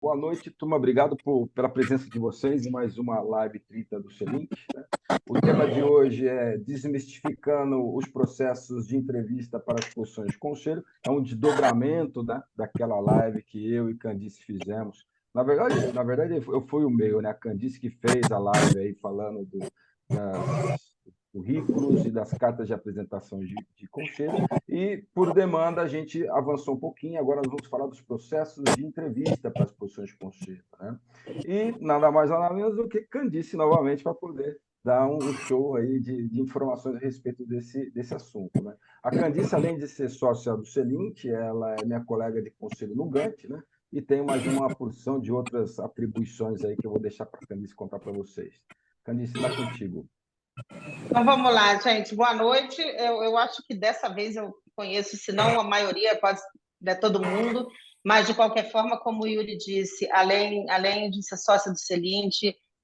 Boa noite, turma. Obrigado pela presença de vocês em mais uma live 30 do Selint, né? O tema de hoje é desmistificando os processos de entrevista para as posições de conselho. É um desdobramento, né, daquela live que eu e Candice fizemos. Na verdade, eu fui o meio, né? A Candice que fez a live aí falando das currículos e das cartas de apresentação de conselho. E, por demanda, a gente avançou um pouquinho. Agora nós vamos falar dos processos de entrevista para as posições de conselho, né? E nada mais nada menos do que Candice novamente para poder dar um show aí de informações a respeito desse assunto, né? A Candice, além de ser sócia do Selint, ela é minha colega de conselho no Gantt, né? E tem mais uma porção de outras atribuições aí que eu vou deixar para a Candice contar para vocês. Candice, está contigo. Então vamos lá, gente. Boa noite. Eu acho que dessa vez eu conheço, se não a maioria, quase todo mundo, mas de qualquer forma, como o Yuri disse, além de ser sócia do Selint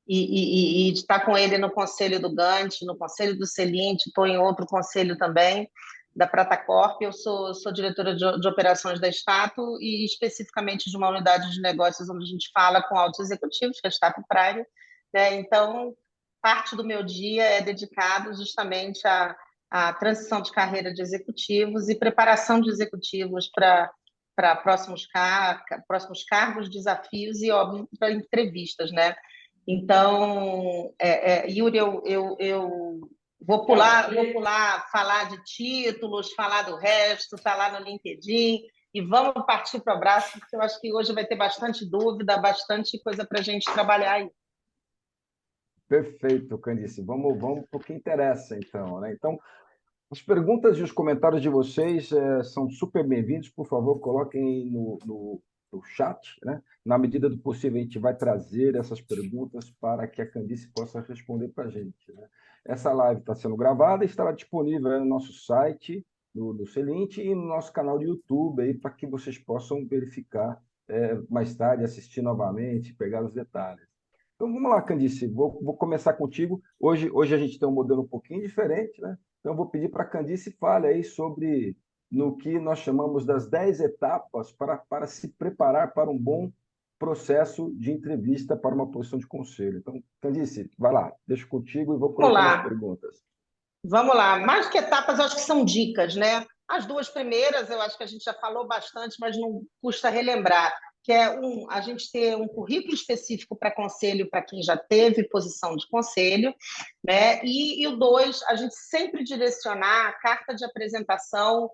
e de estar com ele no conselho do Gantt, no conselho do Selint, estou em outro conselho também, da Pratacorp, eu sou diretora de operações da Stato e especificamente de uma unidade de negócios onde a gente fala com altos executivos, que é a Stato Prime, né? Então, parte do meu dia é dedicado justamente à transição de carreira de executivos e preparação de executivos para próximos cargos, desafios e, óbvio, para entrevistas, né? Então, Yuri, eu vou pular, falar de títulos, falar do resto, falar no LinkedIn e vamos partir para o abraço, porque eu acho que hoje vai ter bastante dúvida, bastante coisa para a gente trabalhar aí. Perfeito, Candice. Vamos para o que interessa, então, né? Então, as perguntas e os comentários de vocês são super bem-vindos. Por favor, coloquem no chat, né? Na medida do possível, a gente vai trazer essas perguntas para que a Candice possa responder para a gente, né? Essa live está sendo gravada e estará disponível aí no nosso site, no Selint, e no nosso canal de YouTube, aí, para que vocês possam verificar mais tarde, assistir novamente, pegar os detalhes. Então, vamos lá, Candice, vou começar contigo. Hoje a gente tem um modelo um pouquinho diferente, né? Então, eu vou pedir para a Candice fale aí sobre no que nós chamamos das 10 etapas para se preparar para um bom processo de entrevista para uma posição de conselho. Então, Candice, vai lá, deixo contigo e vou Vamos colocando as lá. perguntas. Vamos lá, mais que etapas, eu acho que são dicas, né? As duas primeiras, eu acho que a gente já falou bastante, mas não custa relembrar, que é a gente ter um currículo específico para conselho para quem já teve posição de conselho, né? E o dois, a gente sempre direcionar a carta de apresentação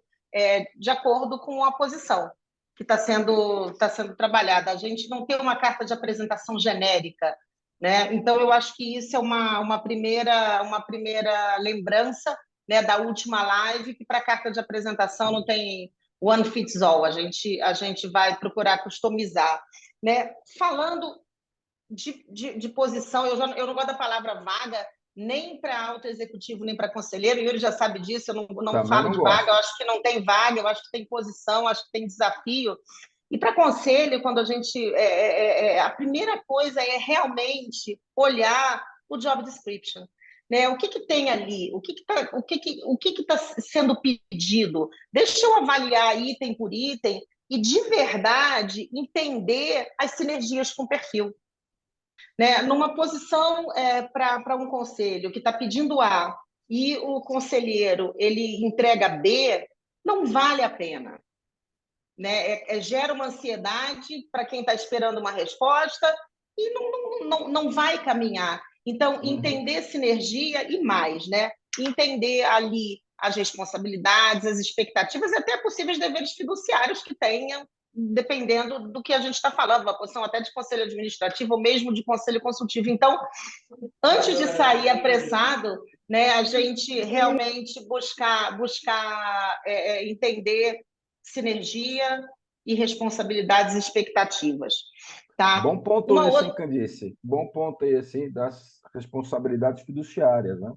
de acordo com a posição que está sendo trabalhada. A gente não tem uma carta de apresentação genérica, né? Então, eu acho que isso é uma primeira lembrança, né, da última live, que para a carta de apresentação não tem one fits all, a gente vai procurar customizar. Né? Falando de posição, eu não gosto da palavra vaga, nem para alto executivo, nem para conselheiro, e ele já sabe disso, eu não Também falo não de vaga, eu gosto. acho que não tem vaga, eu acho que tem posição, acho que tem desafio. E para conselho, quando a gente. A primeira coisa é realmente olhar o job description. Né? O que tem ali? O que está sendo pedido? Deixa eu avaliar item por item e, de verdade, entender as sinergias com o perfil. Né? Numa posição para um conselho que está pedindo A e o conselheiro ele entrega B, não vale a pena. Né? Gera uma ansiedade para quem está esperando uma resposta e não vai caminhar. Então, entender sinergia e mais, né? Entender ali as responsabilidades, as expectativas e até possíveis deveres fiduciários que tenham, dependendo do que a gente está falando, uma posição até de conselho administrativo ou mesmo de conselho consultivo. Então, antes de sair apressado, né, a gente realmente buscar entender sinergia e responsabilidades e expectativas. Tá? Bom ponto Uma esse, hein, outra. Candice? Bom ponto esse, hein, das responsabilidades fiduciárias, né?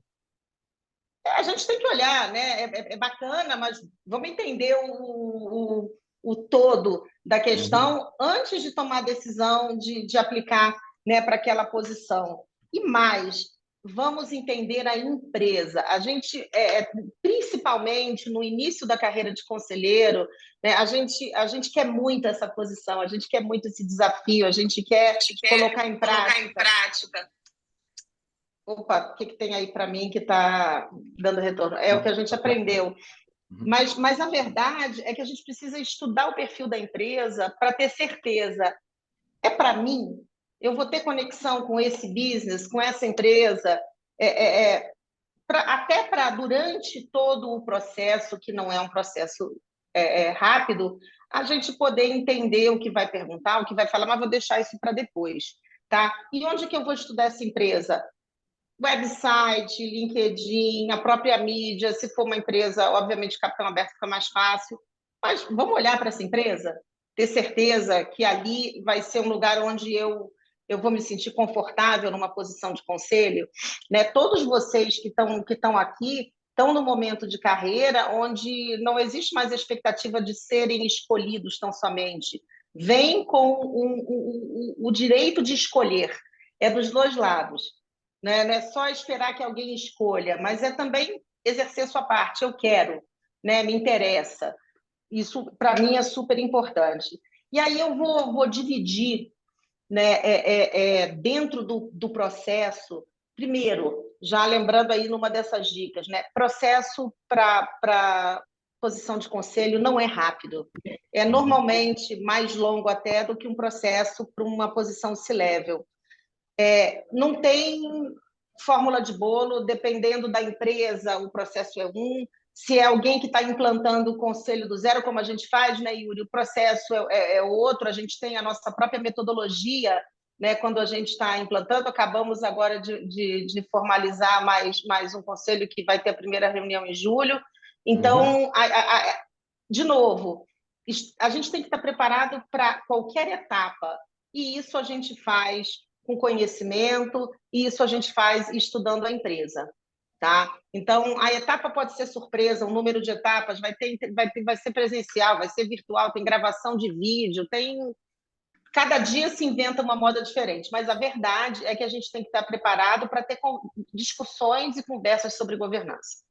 A gente tem que olhar, né? É bacana, mas vamos entender o todo da questão antes de tomar a decisão de aplicar, né, para aquela posição. E mais, vamos entender a empresa. A gente, principalmente no início da carreira de conselheiro, né, a gente quer muito essa posição, a gente quer muito esse desafio, a gente quer colocar em prática. Opa, o que tem aí para mim que está dando retorno? É o que a gente aprendeu. Mas a verdade é que a gente precisa estudar o perfil da empresa para ter certeza. É para mim? Eu vou ter conexão com esse business, com essa empresa? Até para durante todo o processo, que não é um processo rápido, a gente poder entender o que vai perguntar, o que vai falar, mas vou deixar isso para depois. Tá? E onde que eu vou estudar essa empresa? Website, LinkedIn, a própria mídia, se for uma empresa, obviamente, capitão aberto fica mais fácil. Mas vamos olhar para essa empresa, ter certeza que ali vai ser um lugar onde eu vou me sentir confortável numa posição de conselho. Né? Todos vocês que estão aqui estão no momento de carreira onde não existe mais a expectativa de serem escolhidos tão somente. Vem com o direito de escolher. É dos dois lados. Né? Não é só esperar que alguém escolha, mas é também exercer sua parte. Eu quero, né? Me interessa. Isso, para mim, é super importante. E aí eu vou dividir, né, dentro do processo, primeiro, já lembrando aí numa dessas dicas, né, processo para posição de conselho não é rápido. É normalmente mais longo até do que um processo para uma posição C-level. Não tem fórmula de bolo, dependendo da empresa, o processo é um. Se é alguém que está implantando o conselho do zero, como a gente faz, né, Yuri? O processo é outro, a gente tem a nossa própria metodologia, né, quando a gente está implantando. Acabamos agora de formalizar mais um conselho que vai ter a primeira reunião em julho. Então, de novo, a gente tem que estar preparado para qualquer etapa, e isso a gente faz com conhecimento, e isso a gente faz estudando a empresa. Tá? Então, a etapa pode ser surpresa, o número de etapas vai ser presencial, vai ser virtual, tem gravação de vídeo, cada dia se inventa uma moda diferente, mas a verdade é que a gente tem que estar preparado para ter discussões e conversas sobre governança.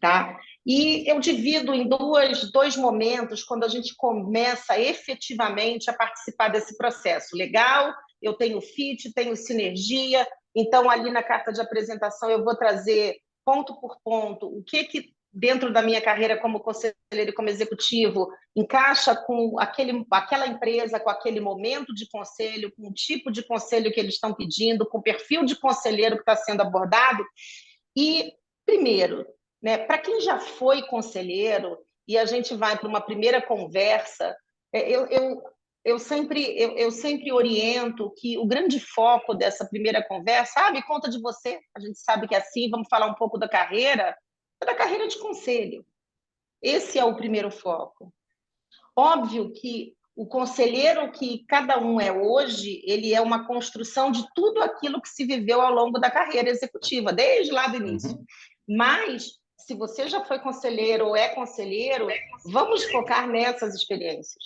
Tá? E eu divido em dois momentos quando a gente começa efetivamente a participar desse processo. Legal, eu tenho fit, tenho sinergia, então ali na carta de apresentação eu vou trazer ponto por ponto o que dentro da minha carreira como conselheiro e como executivo encaixa com aquela empresa, com aquele momento de conselho, com o tipo de conselho que eles estão pedindo, com o perfil de conselheiro que está sendo abordado. E, primeiro, né, para quem já foi conselheiro e a gente vai para uma primeira conversa, eu sempre oriento que o grande foco dessa primeira conversa, me conta de você, a gente sabe que é assim, vamos falar um pouco da carreira de conselho. Esse é o primeiro foco. Óbvio que o conselheiro que cada um é hoje, ele é uma construção de tudo aquilo que se viveu ao longo da carreira executiva, desde lá do início. Mas, se você já foi conselheiro ou é conselheiro, vamos focar nessas experiências.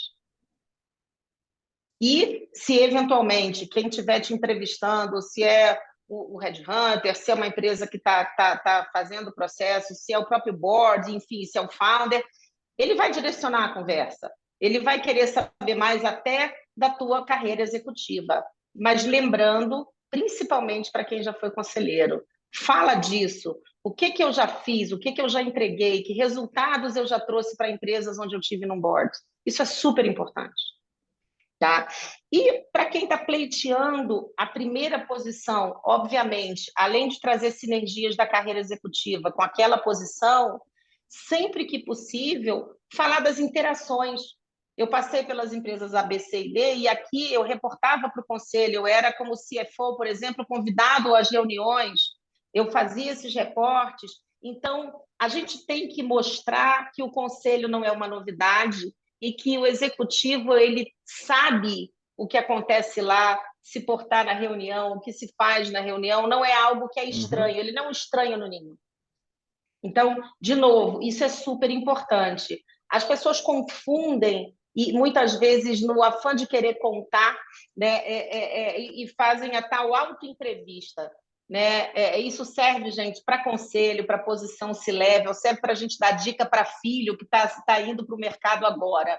E, se eventualmente, quem estiver te entrevistando, se é o headhunter, se é uma empresa que está fazendo o processo, se é o próprio board, enfim, se é o founder, ele vai direcionar a conversa. Ele vai querer saber mais até da tua carreira executiva. Mas lembrando, principalmente para quem já foi conselheiro, fala disso. O que eu já fiz, o que eu já entreguei, que resultados eu já trouxe para empresas onde eu tive num board. Isso é super importante. Tá? E para quem está pleiteando a primeira posição, obviamente, além de trazer sinergias da carreira executiva com aquela posição, sempre que possível, falar das interações. Eu passei pelas empresas A, B, C e D, e aqui eu reportava para o conselho, eu era como CFO, por exemplo, convidado às reuniões, eu fazia esses reportes. Então, a gente tem que mostrar que o conselho não é uma novidade, e que o executivo ele sabe o que acontece lá, se portar na reunião, o que se faz na reunião, não é algo que é estranho, ele não é um estranho no ninho. Então, de novo, isso é super importante. As pessoas confundem, e muitas vezes, no afã de querer contar, né, e fazem a tal autoentrevista. né? Isso serve, gente, para conselho, para posição C-level, serve para a gente dar dica para filho que está indo para o mercado agora.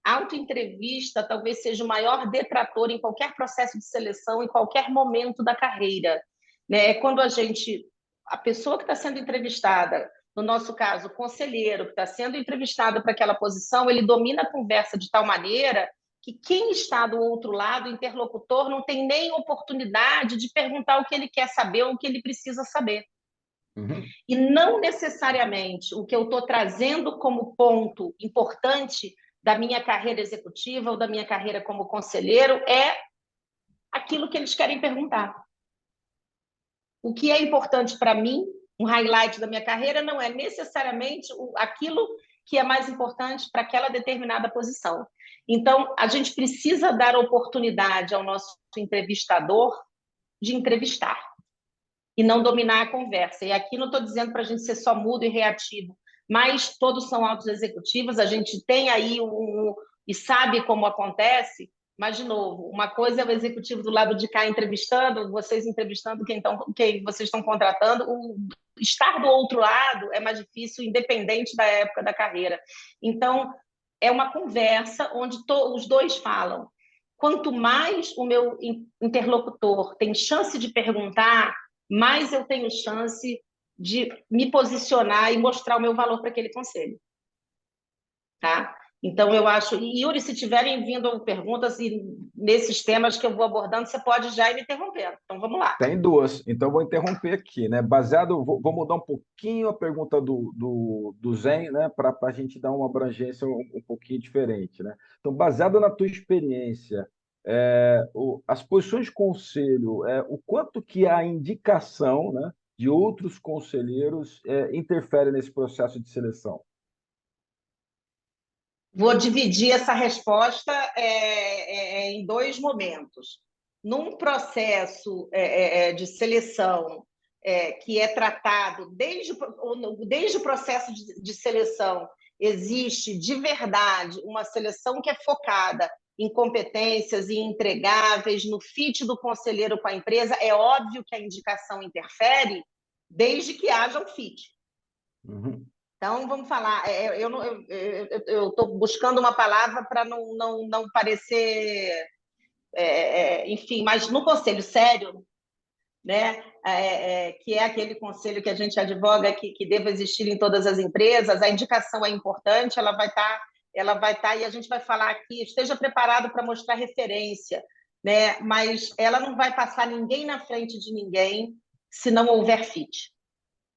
A autoentrevista talvez seja o maior detrator em qualquer processo de seleção, em qualquer momento da carreira, né? Quando a pessoa que está sendo entrevistada, no nosso caso, o conselheiro que está sendo entrevistado para aquela posição, ele domina a conversa de tal maneira que quem está do outro lado, o interlocutor, não tem nem oportunidade de perguntar o que ele quer saber ou o que ele precisa saber. Uhum. E não necessariamente o que eu estou trazendo como ponto importante da minha carreira executiva ou da minha carreira como conselheiro é aquilo que eles querem perguntar. O que é importante para mim, um highlight da minha carreira, não é necessariamente aquilo que é mais importante para aquela determinada posição. Então, a gente precisa dar oportunidade ao nosso entrevistador de entrevistar e não dominar a conversa. E aqui não estou dizendo para a gente ser só mudo e reativo, mas todos são autos executivos, a gente tem aí e sabe como acontece, mas, de novo, uma coisa é o executivo do lado de cá entrevistando, vocês entrevistando quem vocês estão contratando, estar do outro lado é mais difícil, independente da época da carreira. Então, é uma conversa onde os dois falam. Quanto mais o meu interlocutor tem chance de perguntar, mais eu tenho chance de me posicionar e mostrar o meu valor para aquele conselho. Tá? Então, eu acho... E, Yuri, se tiverem vindo perguntas nesses temas que eu vou abordando, você pode já ir me interrompendo. Então, vamos lá. Tem duas, então vou interromper aqui, né? Vou mudar um pouquinho a pergunta do Zen, né? Para a gente dar uma abrangência um pouquinho diferente, né? Então, baseado na tua experiência, as posições de conselho, o quanto que a indicação, né, de outros conselheiros interfere nesse processo de seleção? Vou dividir essa resposta em dois momentos. Num processo de seleção que é tratado desde o processo de seleção, existe de verdade uma seleção que é focada em competências e entregáveis, no fit do conselheiro com a empresa. É óbvio que a indicação interfere, desde que haja um fit. Uhum. Então, vamos falar. Eu estou buscando uma palavra para não parecer. Enfim, mas no conselho sério, né, que é aquele conselho que a gente advoga que deva existir em todas as empresas, a indicação é importante, ela vai estar, e a gente vai falar aqui, esteja preparado para mostrar referência, né, mas ela não vai passar ninguém na frente de ninguém se não houver fit,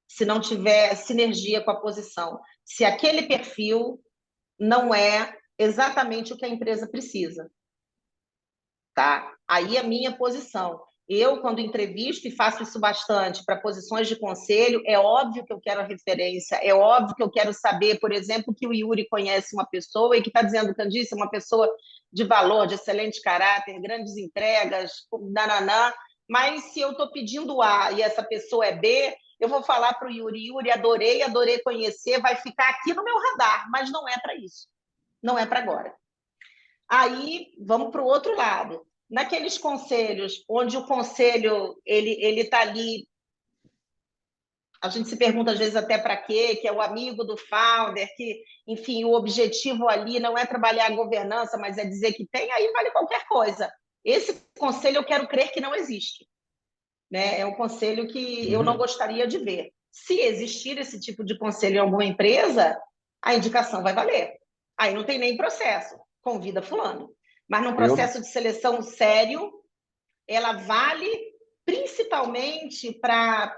se não tiver sinergia com a posição. Se aquele perfil não é exatamente o que a empresa precisa. Tá? Aí a minha posição. Eu, quando entrevisto, e faço isso bastante para posições de conselho, é óbvio que eu quero a referência, é óbvio que eu quero saber, por exemplo, que o Yuri conhece uma pessoa e que está dizendo, Candice, é uma pessoa de valor, de excelente caráter, grandes entregas, nananã, mas se eu estou pedindo A e essa pessoa é B, eu vou falar para o Yuri, Yuri, adorei conhecer, vai ficar aqui no meu radar, mas não é para isso, não é para agora. Aí, vamos para o outro lado. Naqueles conselhos onde o conselho ele está ali, a gente se pergunta às vezes até para quê, que é o amigo do founder, que, enfim, o objetivo ali não é trabalhar a governança, mas é dizer que tem, aí vale qualquer coisa. Esse conselho eu quero crer que não existe. Né? É um conselho que eu não gostaria de ver. Se existir esse tipo de conselho em alguma empresa, a indicação vai valer. Aí não tem nem processo, convida fulano. Mas num Eu, processo de seleção sério, ela vale principalmente para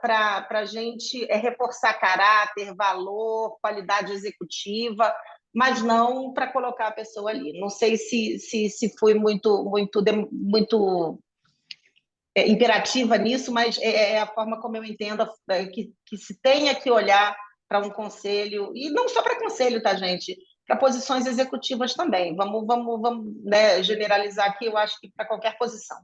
a gente reforçar caráter, valor, qualidade executiva, mas não para colocar a pessoa ali. Não sei se fui muito imperativa nisso, mas é a forma como eu entendo que se tenha que olhar para um conselho, e não só para conselho, tá, gente? Para posições executivas também. Vamos né, generalizar aqui, eu acho que para qualquer posição.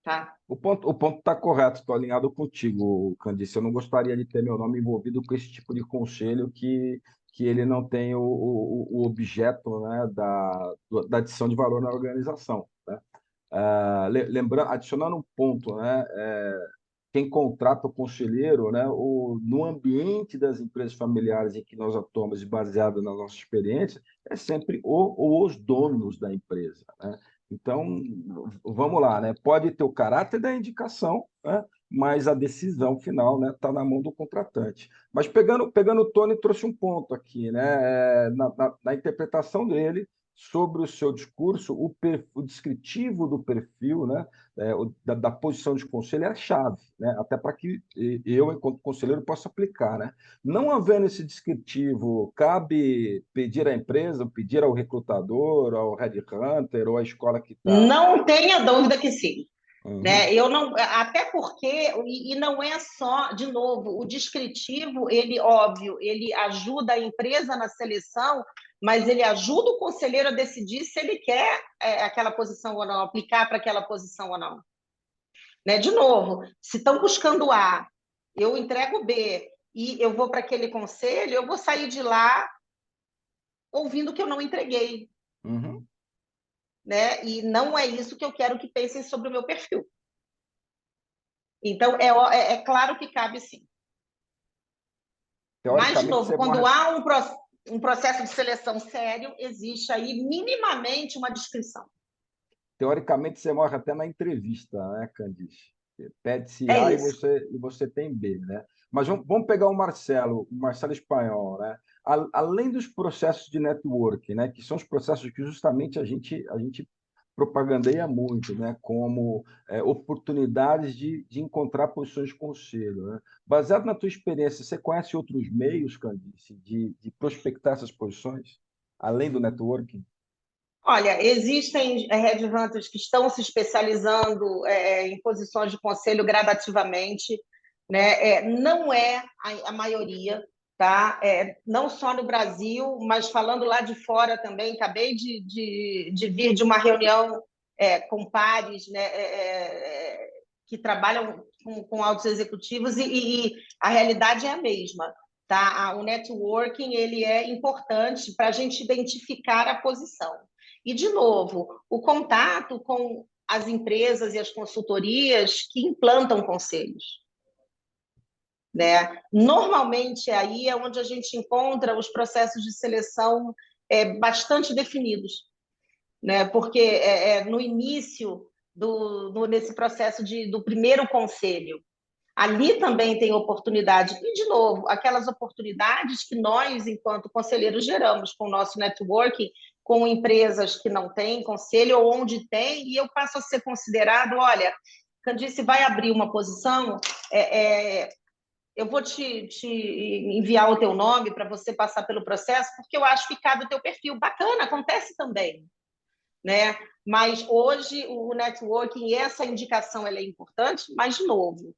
Tá? o ponto está correto, estou alinhado contigo, Candice. Eu não gostaria de ter meu nome envolvido com esse tipo de conselho que ele não tem o objeto, né, da adição de valor na organização. Né? Lembrando, adicionando um ponto, né, quem contrata o conselheiro, né, no ambiente das empresas familiares em que nós atuamos, e baseado na nossa experiência, é sempre os donos da empresa, né? Então, vamos lá, né? Pode ter o caráter da indicação, né? Mas a decisão final, né, está na mão do contratante. Mas pegando o Tony, trouxe um ponto aqui, né? Na interpretação dele sobre o seu discurso, o descritivo do perfil, né? Da posição de conselho é a chave, né? Até para que eu, enquanto conselheiro, possa aplicar, né? Não havendo esse descritivo, cabe pedir à empresa, pedir ao recrutador, ao headhunter ou à escola que está. Não tenha dúvida que sim. Uhum, Né? Eu não, até porque, e não é só, de novo, o descritivo, ele, óbvio, ele ajuda a empresa na seleção, mas ele ajuda o conselheiro a decidir se ele quer aquela posição ou não, aplicar para aquela posição ou não. Né? De novo, se estão buscando A, eu entrego B e eu vou para aquele conselho, eu vou sair de lá ouvindo que eu não entreguei. uhum. Né? E não é isso que eu quero que pensem sobre o meu perfil. Então, é claro que cabe sim. Mas, de Teoricamente, novo, você quando morre, há um processo de seleção sério, existe aí minimamente uma descrição. teoricamente, você morre até na entrevista, né, Candice? Pede-se É A isso. e você tem B, né? Mas vamos pegar o Marcelo Espanhol, né? Além dos processos de networking, né, que são os processos que justamente a gente propagandeia muito, né, como oportunidades de encontrar posições de conselho, né? Baseado na tua experiência, você conhece outros meios, Candice, de prospectar essas posições, além do networking? Olha, existem headhunters que estão se especializando em posições de conselho gradativamente, né? Não é a maioria, tá? Não só no Brasil, mas falando lá de fora também. Acabei de vir de uma reunião com pares, né? Que trabalham com altos executivos e a realidade é a mesma. Tá? O networking ele é importante para a gente identificar a posição. E, de novo, o contato com as empresas e as consultorias que implantam conselhos. Né? Normalmente, aí é onde a gente encontra os processos de seleção bastante definidos, né? Porque no início nesse processo do primeiro conselho, ali também tem oportunidade. E, de novo, aquelas oportunidades que nós, enquanto conselheiros, geramos com o nosso networking, com empresas que não têm conselho ou onde tem, e eu passo a ser considerado, olha, Candice, vai abrir uma posição, eu vou te enviar o teu nome para você passar pelo processo, porque eu acho que cabe o teu perfil. Bacana, acontece também. Né? Mas hoje o networking e essa indicação ela é importante, mas, de novo,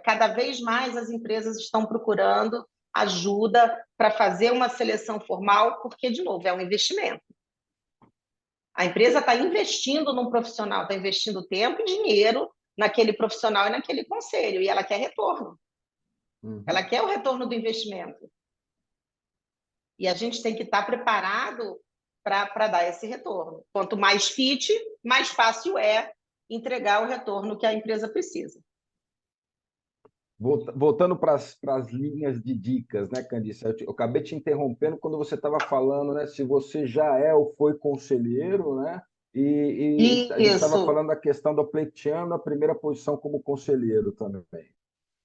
cada vez mais as empresas estão procurando ajuda para fazer uma seleção formal, porque, de novo, é um investimento. A empresa está investindo num profissional, está investindo tempo e dinheiro naquele profissional e naquele conselho, e ela quer retorno. Ela Uhum. quer o retorno do investimento. E a gente tem que estar preparado para dar esse retorno. Quanto mais fit, mais fácil é entregar o retorno que a empresa precisa. Voltando para as linhas de dicas, né, Candice? Eu acabei te interrompendo quando você estava falando, né, se você já é ou foi conselheiro, né? E a gente estava Isso, falando da questão do pleiteando a primeira posição como conselheiro também.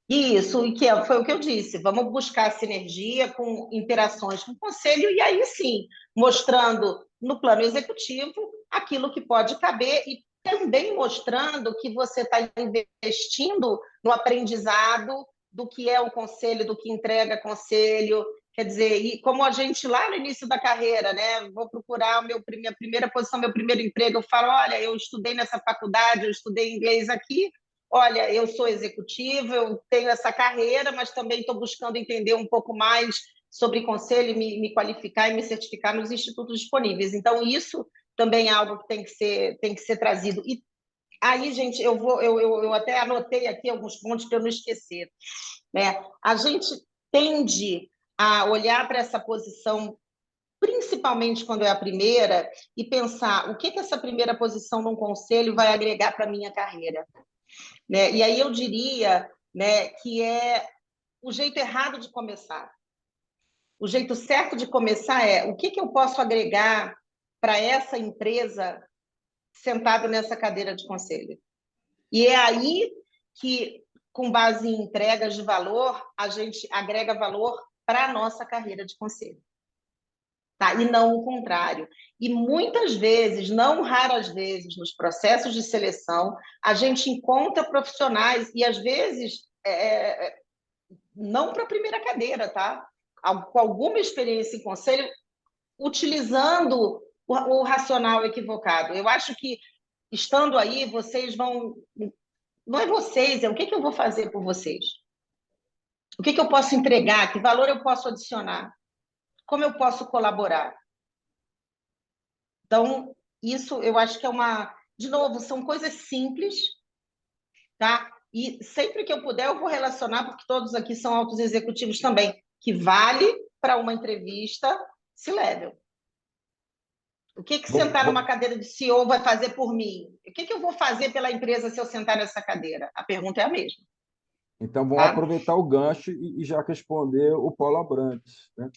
isso, e foi o que eu disse. Vamos buscar sinergia com interações com o conselho, e aí sim, mostrando no plano executivo aquilo que pode caber e também mostrando que você está investindo no aprendizado do que é o conselho, do que entrega conselho. Quer dizer, e como a gente lá no início da carreira, né? Vou procurar minha primeira posição, meu primeiro emprego, eu falo, olha, eu estudei nessa faculdade, eu estudei inglês aqui, olha, eu sou executiva, eu tenho essa carreira, mas também estou buscando entender um pouco mais sobre conselho, me qualificar e me certificar nos institutos disponíveis. Então, isso também é algo que tem que ser trazido. E aí, gente, eu até anotei aqui alguns pontos para eu não esquecer. Né? A gente tende a olhar para essa posição, principalmente quando é a primeira, e pensar o que essa primeira posição num conselho vai agregar para a minha carreira. né? E aí eu diria, né, que é o jeito errado de começar. O jeito certo de começar é o que eu posso agregar para essa empresa sentado nessa cadeira de conselho. E é aí que, com base em entregas de valor, a gente agrega valor para a nossa carreira de conselho. Tá? E não o contrário. E muitas vezes, não raras vezes, nos processos de seleção, a gente encontra profissionais, e às vezes não para a primeira cadeira, tá? Com alguma experiência em conselho, utilizando o racional equivocado. Eu acho que, estando aí, vocês vão. Não é vocês, é o que eu vou fazer por vocês? O que eu posso entregar? Que valor eu posso adicionar? Como eu posso colaborar? Então, isso eu acho que é uma. De novo, são coisas simples, tá? E sempre que eu puder, eu vou relacionar, porque todos aqui são altos executivos também, que vale para uma entrevista C-level. O que sentar numa cadeira de CEO vai fazer por mim? O que eu vou fazer pela empresa se eu sentar nessa cadeira? A pergunta é a mesma. Então, vamos Tá? aproveitar o gancho e já responder o Paulo Abrantes, né?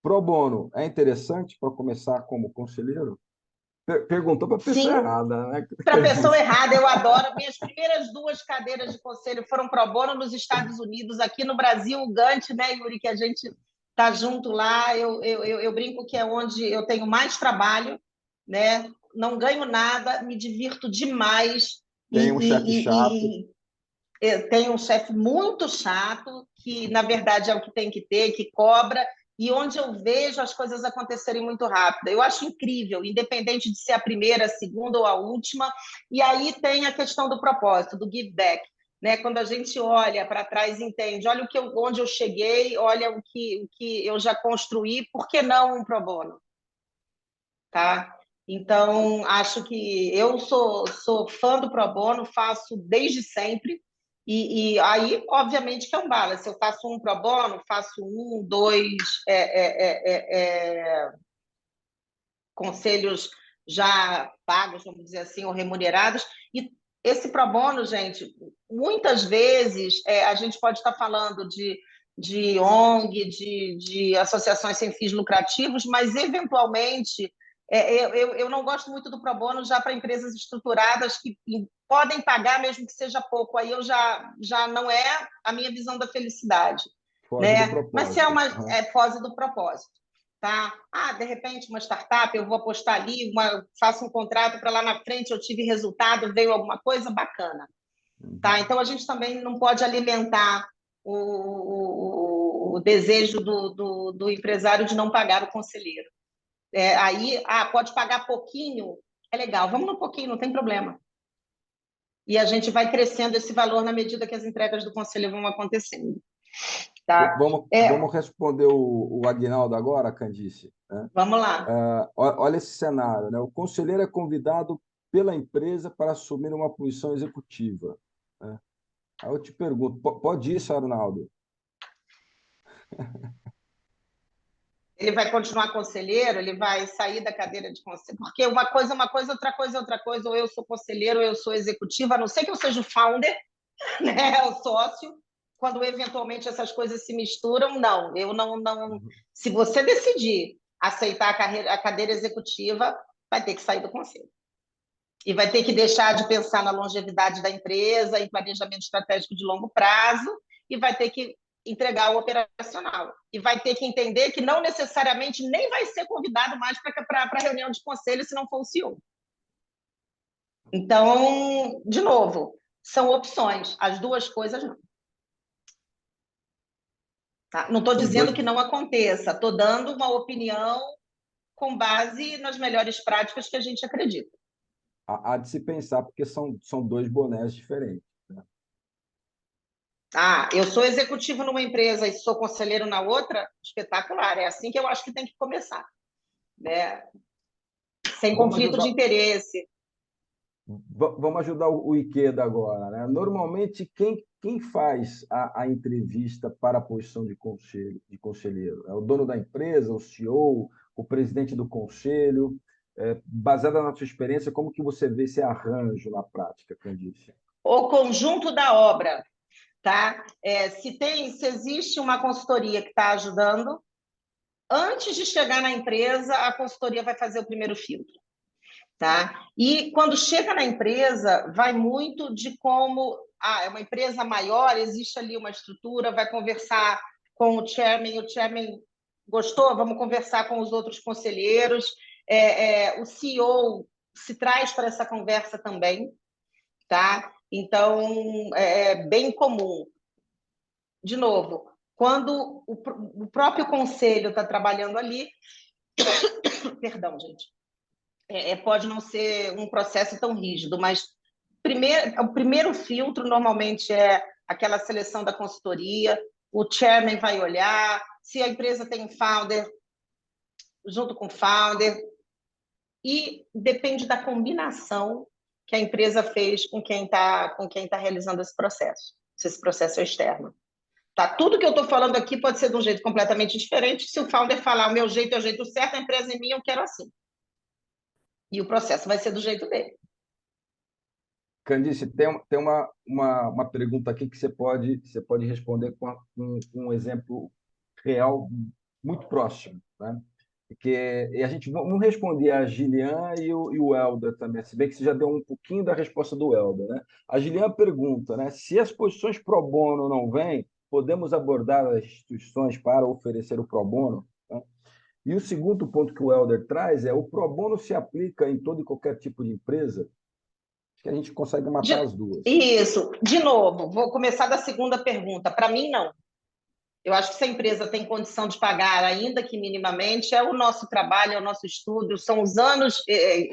Pro bono é interessante para começar como conselheiro? Perguntou para a pessoa Sim, errada, né? para a pessoa errada, eu adoro. Minhas primeiras 2 cadeiras de conselho foram pro bono nos Estados Unidos. Aqui no Brasil, o Gant, né, Yuri, que a gente tá junto lá. Eu brinco que é onde eu tenho mais trabalho, né? Não ganho nada, me divirto demais. Tem um chefe chato. Tenho um chefe muito chato, que na verdade é o que tem que ter, que cobra, e onde eu vejo as coisas acontecerem muito rápido. Eu acho incrível, independente de ser a primeira, a segunda ou a última. E aí tem a questão do propósito, do give back. Né? Quando a gente olha para trás e entende, olha onde eu cheguei, olha o que eu já construí, por que não um pro bono? Tá? Então, acho que eu sou fã do pro bono, faço desde sempre, e aí, obviamente, que é um balance. Eu faço um pro bono, faço um, dois conselhos já pagos, vamos dizer assim, ou remunerados, e esse pro bono, gente, muitas vezes a gente pode estar falando de ONG, de associações sem fins lucrativos, mas, eventualmente, eu não gosto muito do pro bono já para empresas estruturadas que podem pagar mesmo que seja pouco. Aí eu já não é a minha visão da felicidade. Foge do Né? Mas se é propósito. uma foge do propósito. Tá? De repente, uma startup, eu vou apostar ali, faço um contrato para lá na frente, eu tive resultado, veio alguma coisa bacana. Tá? Então, a gente também não pode alimentar o desejo do empresário de não pagar o conselheiro. Aí, pode pagar pouquinho, é legal, vamos no pouquinho, não tem problema. E a gente vai crescendo esse valor na medida que as entregas do conselho vão acontecendo. Tá? Vamos responder o Aguinaldo agora, Candice, né? Vamos lá. Olha esse cenário, né? O conselheiro é convidado pela empresa para assumir uma posição executiva, né? Aí eu te pergunto, pode isso, Arnaldo? Ele vai continuar conselheiro, ele vai sair da cadeira de conselheiro, porque uma coisa é uma coisa, outra coisa é outra coisa, ou eu sou conselheiro, ou eu sou executiva, a não ser que eu seja o founder, né, o sócio, quando eventualmente essas coisas se misturam, não, eu não. Se você decidir aceitar a cadeira executiva, vai ter que sair do conselho. E vai ter que deixar de pensar na longevidade da empresa, em planejamento estratégico de longo prazo, e vai ter que entregar o operacional. E vai ter que entender que não necessariamente nem vai ser convidado mais para a reunião de conselho se não for o CEO. Então, de novo, são opções. As duas coisas não. Tá? Não estou dizendo que não aconteça, estou dando uma opinião com base nas melhores práticas que a gente acredita. Há de se pensar, porque são dois bonés diferentes, né? Eu sou executivo numa empresa e sou conselheiro na outra, espetacular. É assim que eu acho que tem que começar, né? Sem conflito de interesse. Vamos ajudar o Ikeda agora, né? Normalmente, quem faz a entrevista para a posição de conselheiro? É o dono da empresa, o CEO, o presidente do conselho? baseada na sua experiência, como que você vê esse arranjo na prática, Candice? O conjunto da obra, tá? Se existe uma consultoria que está ajudando, antes de chegar na empresa, a consultoria vai fazer o primeiro filtro, tá? E quando chega na empresa, vai muito de como é uma empresa maior, existe ali uma estrutura, vai conversar com o chairman gostou, vamos conversar com os outros conselheiros, o CEO se traz para essa conversa também, tá? Então, é bem comum. De novo, quando o próprio conselho está trabalhando ali, perdão, gente, pode não ser um processo tão rígido, mas o primeiro filtro normalmente é aquela seleção da consultoria, o chairman vai olhar, se a empresa tem um founder, junto com o founder, e depende da combinação que a empresa fez com quem tá realizando esse processo, se esse processo é externo. Tá? Tudo que eu estou falando aqui pode ser de um jeito completamente diferente. Se o founder falar o meu jeito é o jeito certo, a empresa é minha, eu quero assim. E o processo vai ser do jeito dele. Candice, tem uma pergunta aqui que você pode responder com um exemplo real muito próximo, né? E a gente vamos responder a Gilian e o Helder também, se bem que você já deu um pouquinho da resposta do Helder, né? A Gilian pergunta, né? Se as posições pro bono não vêm, podemos abordar as instituições para oferecer o pro bono, né? E o segundo ponto que o Helder traz é o pro bono se aplica em todo e qualquer tipo de empresa? Acho que a gente consegue matar as duas. Isso. De novo, vou começar da segunda pergunta. Para mim, não. Eu acho que se a empresa tem condição de pagar, ainda que minimamente, é o nosso trabalho, é o nosso estudo, são os anos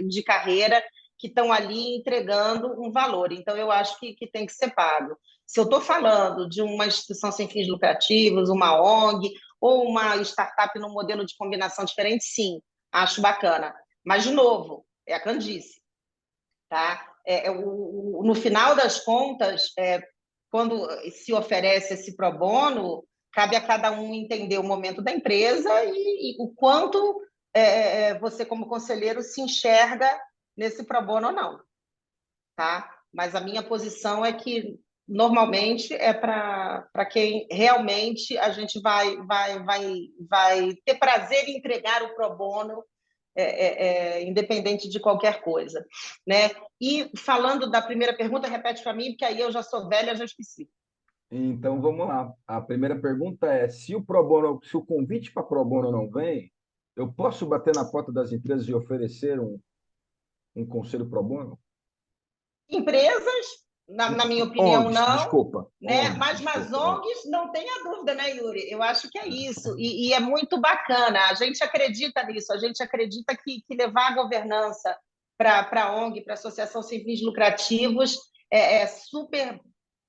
de carreira que estão ali entregando um valor. Então, eu acho que tem que ser pago. Se eu estou falando de uma instituição sem fins lucrativos, uma ONG ou uma startup num modelo de combinação diferente, sim, acho bacana. Mas, de novo, é a Candice. Tá? No final das contas, quando se oferece esse pro bono, cabe a cada um entender o momento da empresa e o quanto você, como conselheiro, se enxerga nesse pro bono ou não. Tá? Mas a minha posição é que, normalmente, é para quem realmente a gente vai ter prazer em entregar o pro bono, independente de qualquer coisa, né? E falando da primeira pergunta, repete para mim, porque aí eu já sou velha, já esqueci. Então, vamos lá. A primeira pergunta é: se o convite para pro bono não vem, eu posso bater na porta das empresas e oferecer um conselho pro bono? Empresas, na minha opinião, ONGs, não, desculpa. né? ONGs, Mas nas desculpa. ONGs não tenha dúvida, né, Yuri? Eu acho que é isso. E é muito bacana. A gente acredita nisso, a gente acredita que levar a governança para a ONG, para a Associação Sem Fins Lucrativos, é super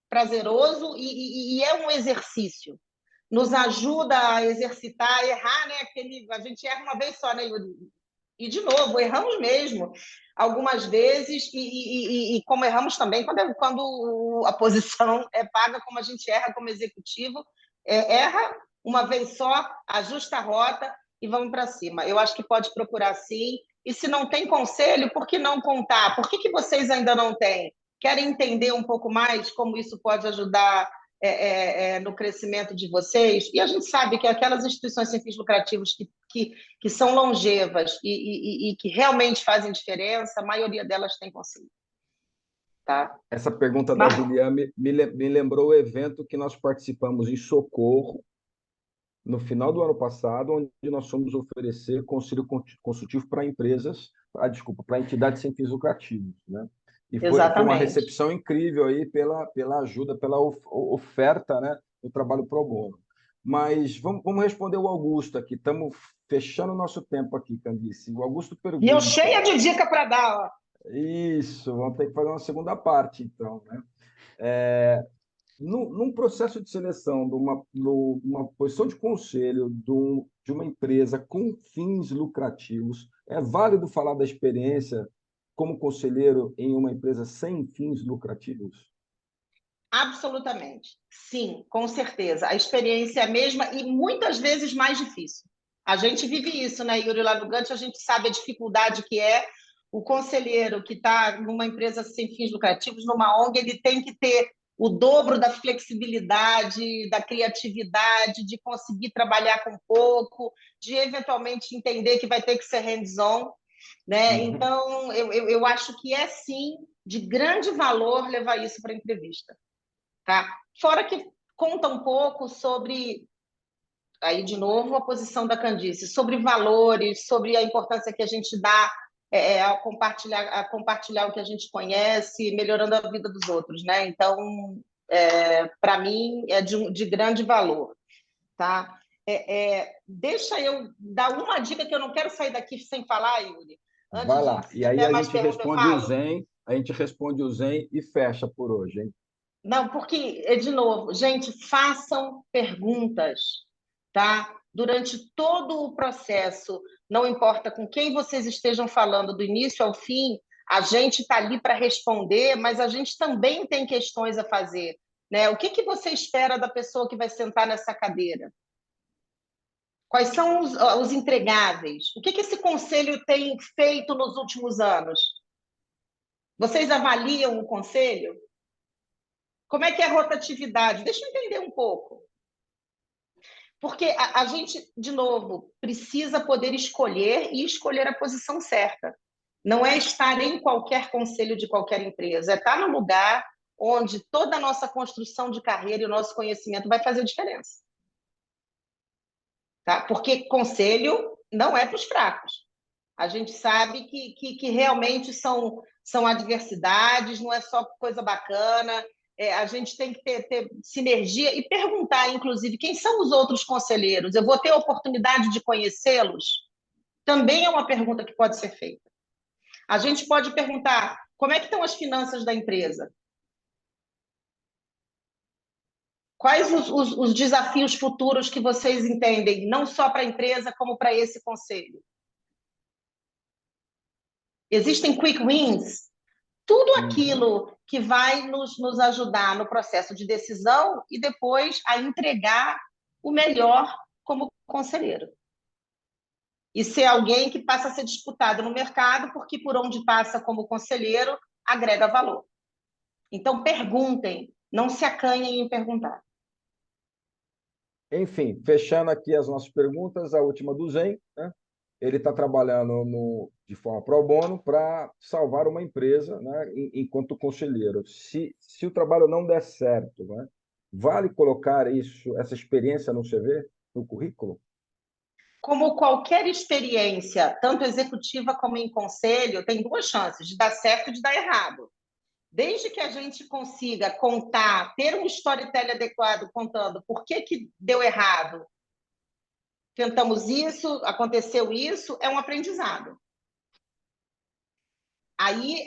prazeroso e é um exercício. Nos ajuda a exercitar, a errar, né? A gente erra uma vez só, né, Yuri? E, de novo, erramos mesmo algumas vezes e como erramos também quando a posição é paga, como a gente erra como executivo, erra uma vez só, ajusta a rota e vamos para cima. Eu acho que pode procurar sim. E se não tem conselho, por que não contar? Por que vocês ainda não têm? Querem entender um pouco mais como isso pode ajudar no crescimento de vocês? E a gente sabe que aquelas instituições sem fins lucrativos que são longevas e que realmente fazem diferença, a maioria delas tem conselho. Tá? Essa pergunta da Juliana me lembrou o evento que nós participamos em Socorro, no final do ano passado, onde nós fomos oferecer conselho consultivo para empresas, para entidades sem fins lucrativos, né? E foi uma Exatamente. recepção incrível aí pela ajuda, pela oferta, né, do trabalho pro bono. Mas vamos responder o Augusto aqui. Estamos fechando o nosso tempo aqui, Candice. O Augusto pergunta... E eu cheia de dica para dar, ó. Isso, vamos ter que fazer uma segunda parte, então, né? Num processo de seleção numa posição de conselho de uma empresa com fins lucrativos, é válido falar da experiência como conselheiro em uma empresa sem fins lucrativos? Absolutamente. Sim, com certeza. A experiência é a mesma e muitas vezes mais difícil. A gente vive isso, né, Yuri? Lá no Gantt, a gente sabe a dificuldade que é o conselheiro que está numa empresa sem fins lucrativos, numa ONG, ele tem que ter o dobro da flexibilidade, da criatividade, de conseguir trabalhar com pouco, de eventualmente entender que vai ter que ser hands-on, né? Então, eu acho que é sim de grande valor levar isso para a entrevista, tá? Fora que conta um pouco sobre, aí de novo a posição da Candice, sobre valores, sobre a importância que a gente dá a compartilhar o que a gente conhece, melhorando a vida dos outros, né? Então, para mim, é de grande valor, tá? Deixa eu dar uma dica que eu não quero sair daqui sem falar, Yuri. Vai Antes de, lá. se E aí tiver a mais gente perguntas, eu responde o falo. Zen, a gente responde o Zen e fecha por hoje, hein? Não, porque, de novo, gente, façam perguntas, tá? Durante todo o processo, não importa com quem vocês estejam falando, do início ao fim, a gente está ali para responder, mas a gente também tem questões a fazer, né? O que você espera da pessoa que vai sentar nessa cadeira? Quais são os entregáveis? O que esse conselho tem feito nos últimos anos? Vocês avaliam o conselho? Como é que é a rotatividade? Deixa eu entender um pouco. Porque a gente, de novo, precisa poder escolher e escolher a posição certa. Não é estar em qualquer conselho de qualquer empresa, é estar no lugar onde toda a nossa construção de carreira e o nosso conhecimento vai fazer diferença. Tá? Porque conselho não é para os fracos. A gente sabe que realmente são adversidades, não é só coisa bacana. A gente tem que ter sinergia e perguntar, inclusive, quem são os outros conselheiros? Eu vou ter a oportunidade de conhecê-los? Também é uma pergunta que pode ser feita. A gente pode perguntar como é que estão as finanças da empresa? Quais os desafios futuros que vocês entendem, não só para a empresa, como para esse conselho? Existem quick wins? Tudo aquilo que vai nos ajudar no processo de decisão e depois a entregar o melhor como conselheiro. E ser alguém que passa a ser disputado no mercado, porque por onde passa como conselheiro, agrega valor. Então, perguntem, não se acanhem em perguntar. Enfim, fechando aqui as nossas perguntas, a última do Zen, né? Ele está trabalhando de forma pro bono para salvar uma empresa, né, enquanto conselheiro. Se o trabalho não der certo, né, vale colocar essa experiência no CV, no currículo? Como qualquer experiência, tanto executiva como em conselho, tem duas chances, de dar certo e de dar errado. Desde que a gente consiga contar, ter um storytelling adequado contando por que deu errado, tentamos isso, aconteceu isso, é um aprendizado. Aí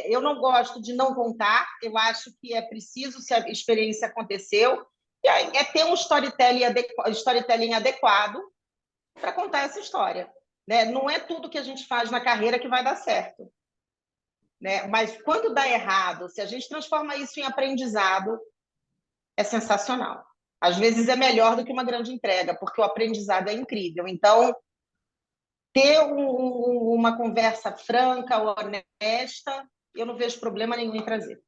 eu não gosto de não contar, eu acho que é preciso, se a experiência aconteceu, e aí ter um storytelling adequado para contar essa história. Né? Não é tudo que a gente faz na carreira que vai dar certo. Né? Mas quando dá errado, se a gente transforma isso em aprendizado, é sensacional. Às vezes é melhor do que uma grande entrega, porque o aprendizado é incrível. Então, ter uma conversa franca, honesta, eu não vejo problema nenhum em trazer.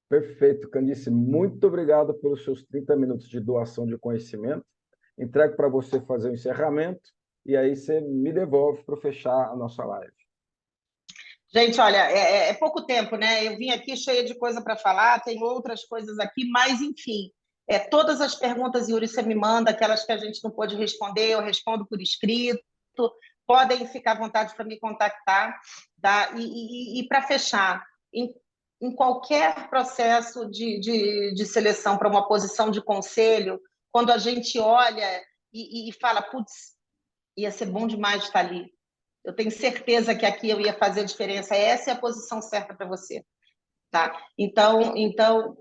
Perfeito, Candice. Muito obrigado pelos seus 30 minutos de doação de conhecimento. Entrego para você fazer o encerramento e aí você me devolve para fechar a nossa live. Gente, olha, é pouco tempo, né? Eu vim aqui cheia de coisa para falar, tem outras coisas aqui, mas, enfim, todas as perguntas, Yuri, você me manda, aquelas que a gente não pôde responder, eu respondo por escrito. Podem ficar à vontade para me contactar. Tá? E para fechar, em qualquer processo de seleção para uma posição de conselho, quando a gente olha e fala, putz, ia ser bom demais estar ali. Eu tenho certeza que aqui eu ia fazer a diferença. Essa é a posição certa para você. Tá? Então,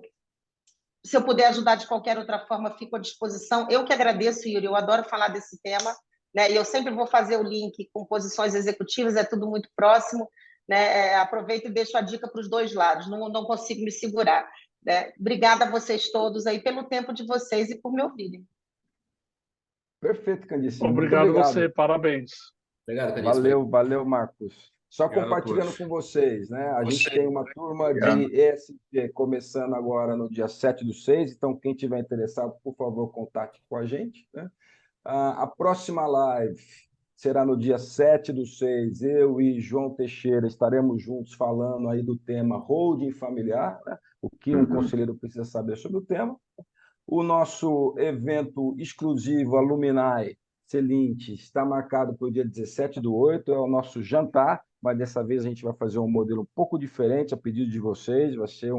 se eu puder ajudar de qualquer outra forma, fico à disposição. Eu que agradeço, Yuri, eu adoro falar desse tema, né? E eu sempre vou fazer o link com posições executivas, é tudo muito próximo, né? Aproveito e deixo a dica para os dois lados, não consigo me segurar. Né? Obrigada a vocês todos aí pelo tempo de vocês e por me ouvirem. Perfeito, Candice. Muito Obrigado a obrigado. você, parabéns. Obrigado, Candice. Valeu, Marcos. Só Obrigado, compartilhando Porsche. com vocês, né? A gente tem uma turma Obrigado. de ESG começando agora no dia 7/6, então quem tiver interessado, por favor, contate com a gente, né? A próxima live será no dia 7/6. Eu e João Teixeira estaremos juntos falando aí do tema holding familiar, né? O que um conselheiro precisa saber sobre o tema. O nosso evento exclusivo Alumni Celint está marcado para o dia 17/8, é o nosso jantar, mas dessa vez a gente vai fazer um modelo um pouco diferente, a pedido de vocês, vai ser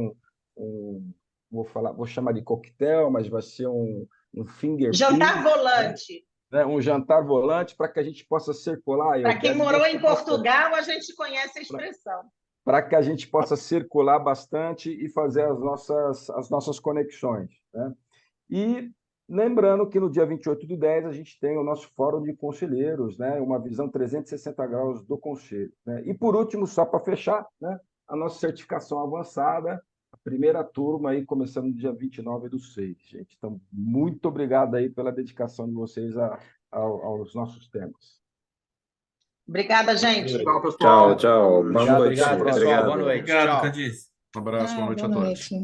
vou chamar de coquetel, mas vai ser um finger Jantar ping, volante. né? Um jantar volante para que a gente possa circular. Para quem morou em Portugal, a gente conhece a expressão. Para que a gente possa circular bastante e fazer as nossas conexões, né? E lembrando que no dia 28/10 a gente tem o nosso Fórum de Conselheiros, né? Uma visão 360 graus do conselho, né? E por último, só para fechar, né? A nossa certificação avançada, a primeira turma aí começando no dia 29/6, gente. Então, muito obrigado aí pela dedicação de vocês aos nossos temas. Obrigada, gente. Legal, pessoal. Tchau. Boa noite. Obrigado, pessoal. Obrigado. Boa noite. Obrigado, Tchau. Candice. Um abraço, boa noite a Boa todos. noite.